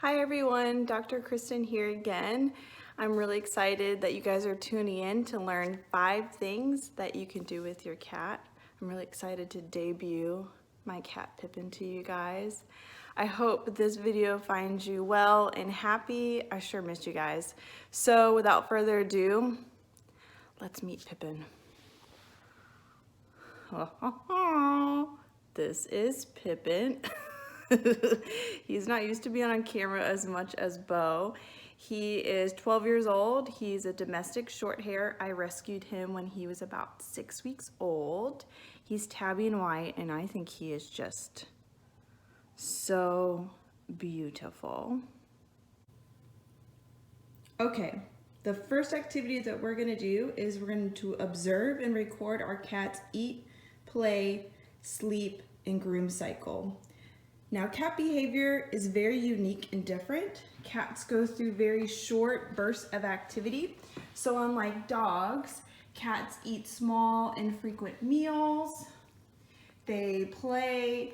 Hi everyone, Dr. Kristen here again. I'm really excited that you guys are tuning in to learn 5 things that you can do with your cat. I'm really excited to debut my cat Pippin to you guys. I hope this video finds you well and happy. I sure missed you guys. So without further ado, let's meet Pippin. This is Pippin. He's not used to being on camera as much as Bo. He is 12 years old. He's a domestic short hair. I rescued him when he was about 6 weeks old. He's tabby and white, and I think he is just so beautiful. Okay, the first activity that we're gonna do is we're going to observe and record our cat's eat, play, sleep, and groom cycle. Now, cat behavior is very unique and different. Cats go through very short bursts of activity. So unlike dogs, cats eat small, infrequent meals. They play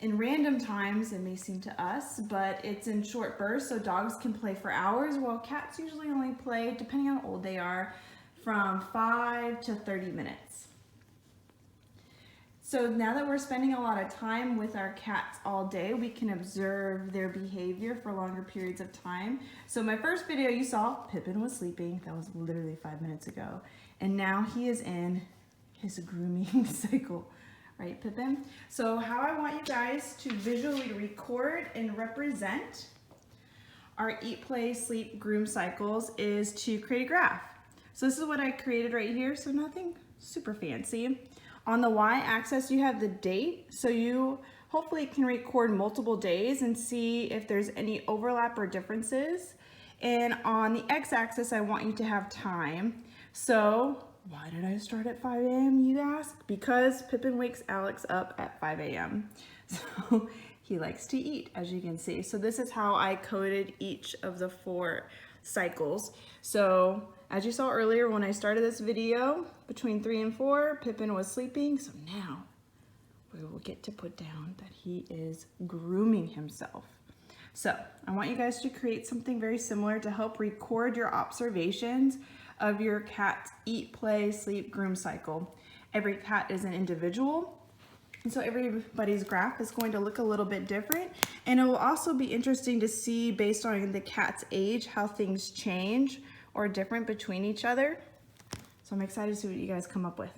in random times, it may seem to us, but it's in short bursts. So dogs can play for hours, while cats usually only play, depending on how old they are, from 5 to 30 minutes. So now that we're spending a lot of time with our cats all day, we can observe their behavior for longer periods of time. So my first video you saw, Pippin was sleeping. That was literally 5 minutes ago. And now he is in his grooming cycle. Right, Pippin? So how I want you guys to visually record and represent our eat, play, sleep, groom cycles is to create a graph. So this is what I created right here, so nothing super fancy. On the y-axis, you have the date, so you hopefully can record multiple days and see if there's any overlap or differences. And on the x-axis, I want you to have time. So why did I start at 5 a.m., you ask? Because Pippin wakes Alex up at 5 a.m. So he likes to eat, as you can see. So this is how I coded each of the 4 cycles. So as you saw earlier when I started this video, between 3 and 4, Pippin was sleeping. So now we will get to put down that he is grooming himself. So I want you guys to create something very similar to help record your observations of your cat's eat, play, sleep, groom cycle. Every cat is an individual, and so everybody's graph is going to look a little bit different. And it will also be interesting to see, based on the cat's age, how things change or different between each other. So I'm excited to see what you guys come up with.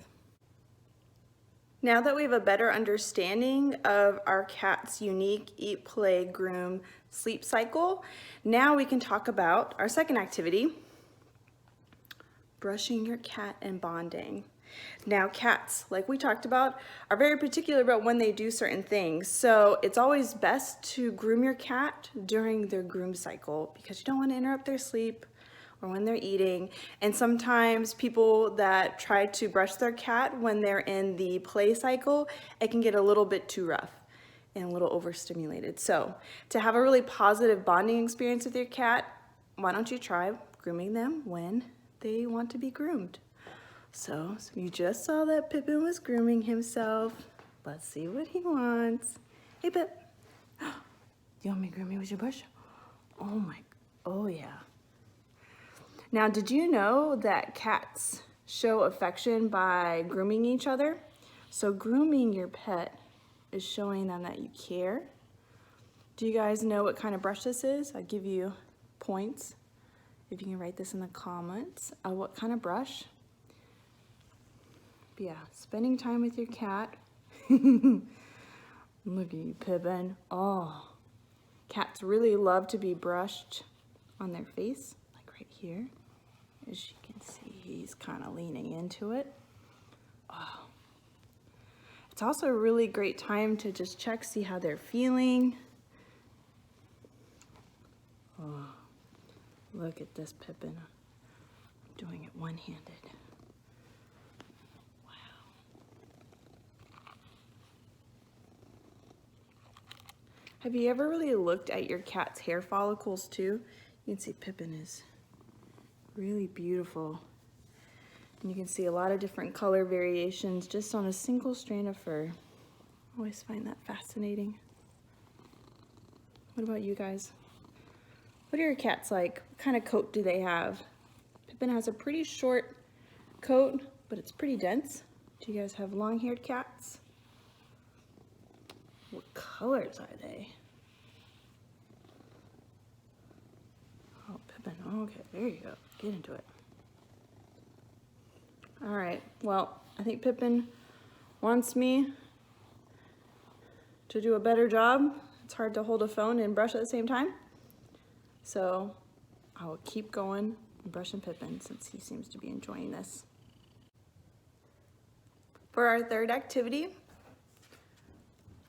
Now that we have a better understanding of our cat's unique eat, play, groom, sleep cycle, now we can talk about our second activity, brushing your cat and bonding. Now cats, like we talked about, are very particular about when they do certain things. So it's always best to groom your cat during their groom cycle because you don't want to interrupt their sleep or when they're eating. And sometimes people that try to brush their cat when they're in the play cycle, it can get a little bit too rough and a little overstimulated. So to have a really positive bonding experience with your cat, why don't you try grooming them when they want to be groomed? So you just saw that Pippin was grooming himself. Let's see what he wants. Hey Pip, do you want me to groom you with your brush? Oh yeah. Now, did you know that cats show affection by grooming each other? So grooming your pet is showing them that you care. Do you guys know what kind of brush this is? I'll give you points if you can write this in the comments. What kind of brush? But yeah, spending time with your cat. Look at you, Pippin. Oh, cats really love to be brushed on their face, like right here. As you can see, he's kind of leaning into it. Oh. It's also a really great time to just check, see how they're feeling. Oh, look at this Pippin. I'm doing it one-handed. Wow. Have you ever really looked at your cat's hair follicles too? You can see Pippin is really beautiful. And you can see a lot of different color variations just on a single strand of fur. I always find that fascinating. What about you guys? What are your cats like? What kind of coat do they have? Pippin has a pretty short coat, but it's pretty dense. Do you guys have long-haired cats? What colors are they? Oh, Pippin. Okay, there you go. Get into it. All right. Well, I think Pippin wants me to do a better job. It's hard to hold a phone and brush at the same time. So I will keep going and brushing Pippin since he seems to be enjoying this. For our third activity,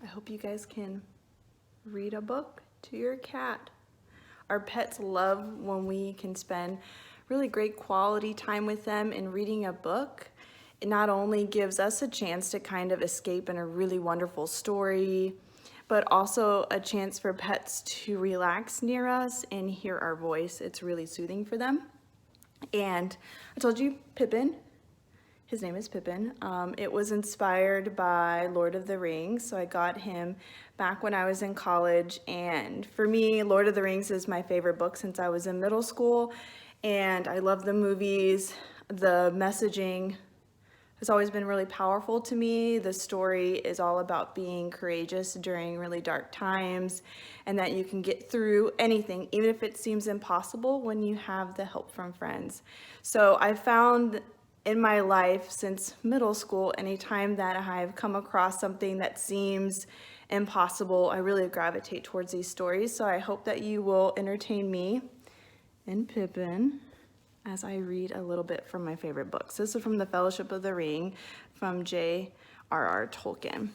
I hope you guys can read a book to your cat. Our pets love when we can spend really great quality time with them and reading a book. It not only gives us a chance to kind of escape in a really wonderful story, but also a chance for pets to relax near us and hear our voice. It's really soothing for them. And I told you, Pippin, his name is Pippin. It was inspired by Lord of the Rings, so I got him back when I was in college. And for me, Lord of the Rings is my favorite book since I was in middle school. And I love the movies. The messaging has always been really powerful to me. The story is all about being courageous during really dark times and that you can get through anything, even if it seems impossible, when you have the help from friends. So I found in my life since middle school, anytime that I've come across something that seems impossible, I really gravitate towards these stories. So I hope that you will entertain me and Pippin as I read a little bit from my favorite books. This is from The Fellowship of the Ring from J.R.R. Tolkien.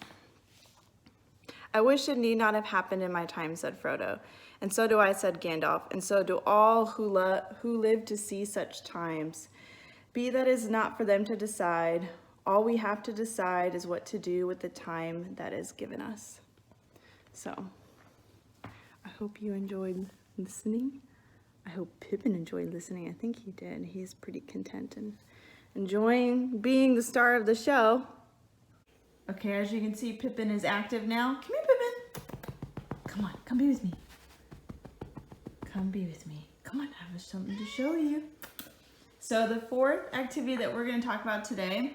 I wish it need not have happened in my time, said Frodo. And so do I, said Gandalf, and so do all who live to see such times. Be that is not for them to decide. All we have to decide is what to do with the time that is given us. So, I hope you enjoyed listening. I hope Pippin enjoyed listening. I think he did. He's pretty content and enjoying being the star of the show. Okay, as you can see, Pippin is active now. Come here, Pippin. Come on, come be with me. Come be with me. Come on, I have something to show you. So the fourth activity that we're going to talk about today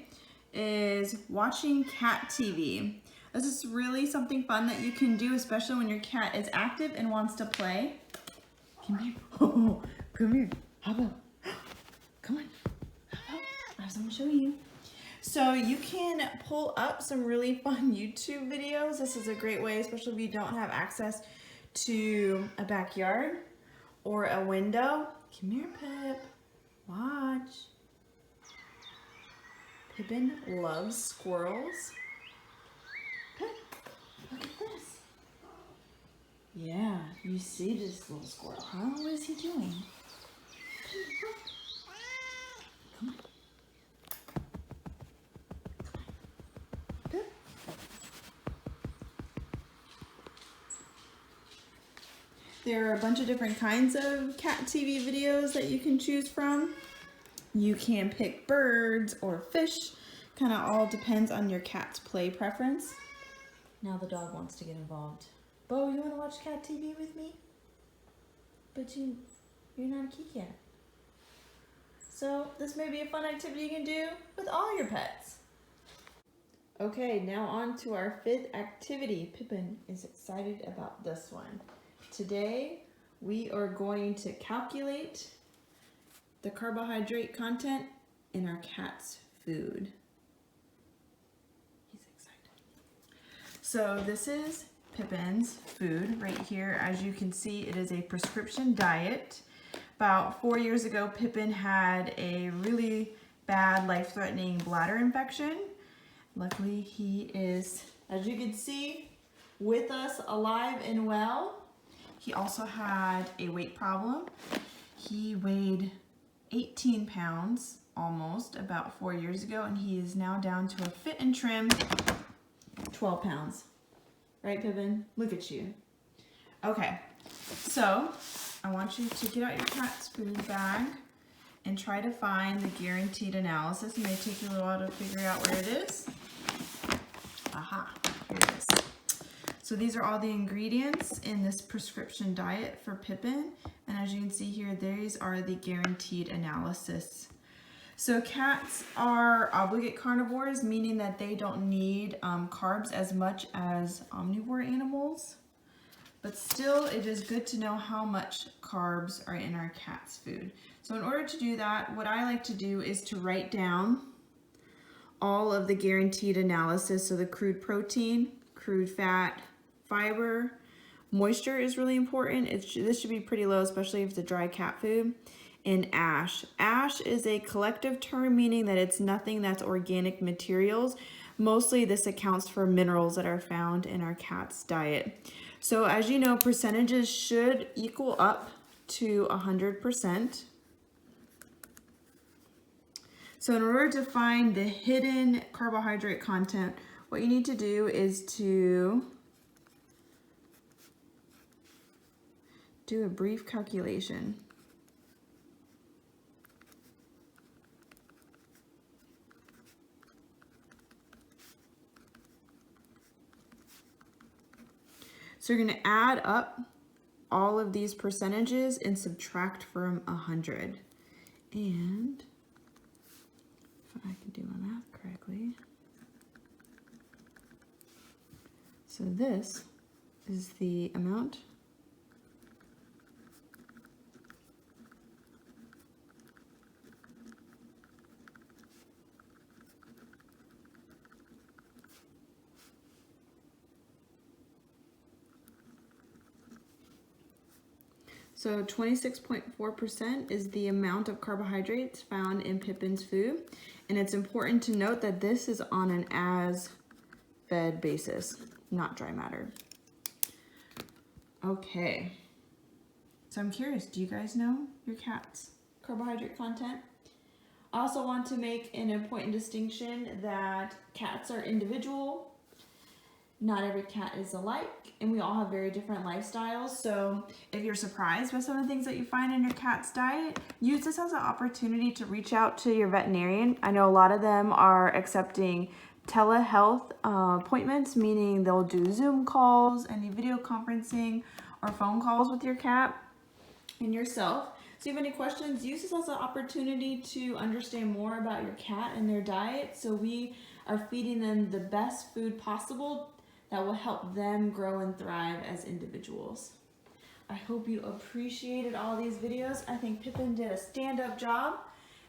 is watching cat TV. This is really something fun that you can do, especially when your cat is active and wants to play. Come here. Oh, come here. How about? Come on. How about? I have something to show you. So you can pull up some really fun YouTube videos. This is a great way, especially if you don't have access to a backyard or a window. Come here, Pip. Watch. Pippin loves squirrels. Pip, look at this. Yeah, you see this little squirrel, huh? What is he doing? Come on. Pip. There are a bunch of different kinds of cat TV videos that you can choose from. You can pick birds or fish. Kind of all depends on your cat's play preference. Now the dog wants to get involved. Bo, you want to watch cat TV with me? But you're not a kitty cat. So this may be a fun activity you can do with all your pets. Okay, now on to our fifth activity. Pippin is excited about this one. Today, we are going to calculate the carbohydrate content in our cat's food. He's excited. So this is Pippin's food right here. As you can see, it is a prescription diet. About 4 years ago, Pippin had a really bad, life-threatening bladder infection. Luckily, he is, as you can see, with us alive and well. He also had a weight problem. He weighed 18 pounds almost about 4 years ago, and he is now down to a fit and trim 12 pounds. Right, Pippin? Look at you. Okay, so I want you to get out your cat's food bag and try to find the guaranteed analysis. It may take you a little while to figure out where it is. Aha, here it is. So these are all the ingredients in this prescription diet for Pippin. And as you can see here, these are the guaranteed analysis. So cats are obligate carnivores, meaning that they don't need carbs as much as omnivore animals. But still, it is good to know how much carbs are in our cat's food. So in order to do that, what I like to do is to write down all of the guaranteed analysis. So the crude protein, crude fat, fiber, moisture is really important. This should be pretty low, especially if it's a dry cat food. And ash. Ash is a collective term, meaning that it's nothing that's organic materials. Mostly this accounts for minerals that are found in our cat's diet. So as you know, percentages should equal up to 100%. So in order to find the hidden carbohydrate content, what you need to do is to do a brief calculation. So you're going to add up all of these percentages and subtract from 100. And if I can do my math correctly. So this is the amount So 26.4% is the amount of carbohydrates found in Pippin's food. And it's important to note that this is on an as-fed basis, not dry matter. Okay. So I'm curious, do you guys know your cat's carbohydrate content? I also want to make an important distinction that cats are individual. Not every cat is alike, and we all have very different lifestyles. So if you're surprised by some of the things that you find in your cat's diet, use this as an opportunity to reach out to your veterinarian. I know a lot of them are accepting telehealth appointments, meaning they'll do Zoom calls, any video conferencing, or phone calls with your cat and yourself. So if you have any questions, use this as an opportunity to understand more about your cat and their diet, so we are feeding them the best food possible that will help them grow and thrive as individuals. I hope you appreciated all these videos. I think Pippin did a stand-up job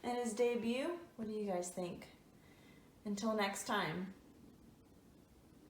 in his debut. What do you guys think? Until next time.